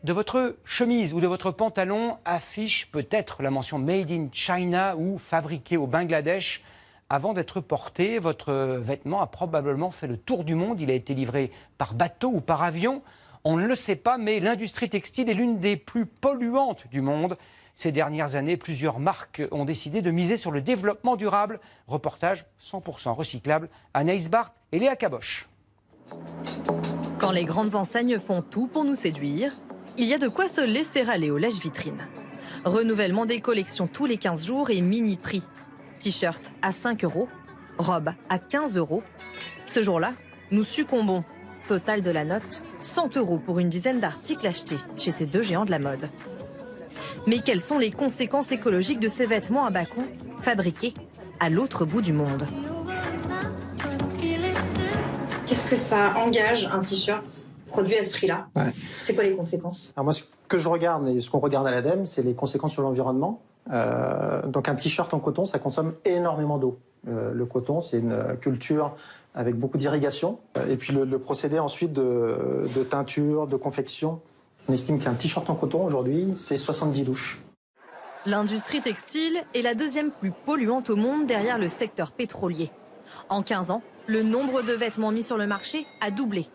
de votre chemise ou de votre pantalon affiche peut-être la mention Made in China ou fabriqué au Bangladesh. Avant d'être porté, votre vêtement a probablement fait le tour du monde. Il a été livré par bateau ou par avion. On ne le sait pas, mais l'industrie textile est l'une des plus polluantes du monde. Ces dernières années, plusieurs marques ont décidé de miser sur le développement durable. Reportage 100% recyclable, Anaïs Barthes et Léa Caboche. Quand les grandes enseignes font tout pour nous séduire, il y a de quoi se laisser aller au lèche-vitrine. Renouvellement des collections tous les 15 jours et mini-prix. T-shirt à 5 €, robe à 15 €. Ce jour-là, nous succombons. Total de la note, 100 € pour une dizaine d'articles achetés chez ces deux géants de la mode. Mais quelles sont les conséquences écologiques de ces vêtements à bas coût, fabriqués à l'autre bout du monde? Qu'est-ce que ça engage un t-shirt produit à ce prix-là? C'est quoi les conséquences? Alors moi, ce que je regarde et ce qu'on regarde à l'ADEME, c'est les conséquences sur l'environnement. Donc un t-shirt en coton, ça consomme énormément d'eau. Le coton, c'est une culture avec beaucoup d'irrigation. Et puis le procédé ensuite de teinture, de confection. On estime qu'un t-shirt en coton aujourd'hui, c'est 70 douches. L'industrie textile est la deuxième plus polluante au monde derrière le secteur pétrolier. En 15 ans, le nombre de vêtements mis sur le marché a doublé.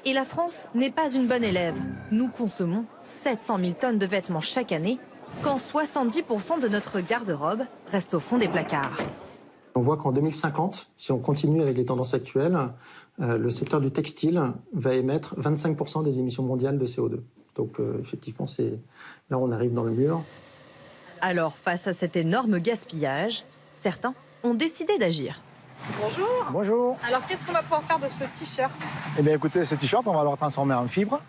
Et la France n'est pas une bonne élève. Nous consommons 700 000 tonnes de vêtements chaque année, quand 70% de notre garde-robe reste au fond des placards. On voit qu'en 2050, si on continue avec les tendances actuelles, le secteur du textile va émettre 25% des émissions mondiales de CO2. Donc effectivement, là on arrive dans le mur. Alors face à cet énorme gaspillage, certains ont décidé d'agir. Bonjour. Bonjour. Alors qu'est-ce qu'on va pouvoir faire de ce t-shirt? Eh bien écoutez, ce t-shirt, on va le transformer en fibre,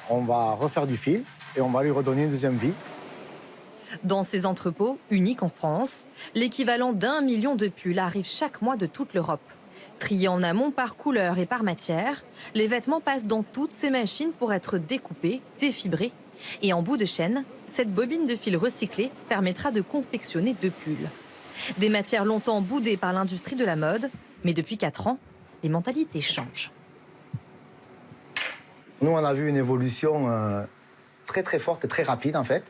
on va refaire du fil et on va lui redonner une deuxième vie. Dans ces entrepôts, uniques en France, l'équivalent d'1 million de pulls arrive chaque mois de toute l'Europe. Triés en amont par couleur et par matière, les vêtements passent dans toutes ces machines pour être découpés, défibrés. Et en bout de chaîne, cette bobine de fil recyclé permettra de confectionner 2 pulls. Des matières longtemps boudées par l'industrie de la mode, mais depuis 4 ans, les mentalités changent. Nous, on a vu une évolution très très forte et très rapide en fait.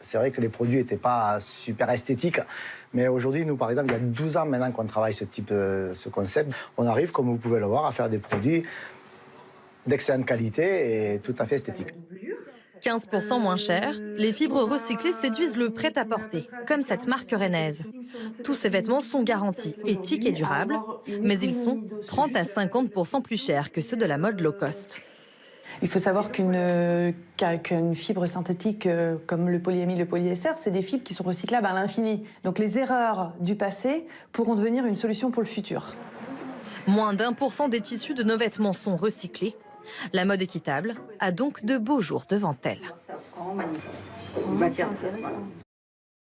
C'est vrai que les produits n'étaient pas super esthétiques, mais aujourd'hui, nous par exemple, il y a 12 ans maintenant qu'on travaille ce concept. On arrive, comme vous pouvez le voir, à faire des produits d'excellente qualité et tout à fait esthétiques. 15% moins cher, les fibres recyclées séduisent le prêt-à-porter, comme cette marque rennaise. Tous ces vêtements sont garantis éthiques et durables, mais ils sont 30 à 50% plus chers que ceux de la mode low cost. Il faut savoir qu'une fibre synthétique comme le polyamide, le polyester, c'est des fibres qui sont recyclables à l'infini. Donc les erreurs du passé pourront devenir une solution pour le futur. Moins d'1% des tissus de nos vêtements sont recyclés. La mode équitable a donc de beaux jours devant elle.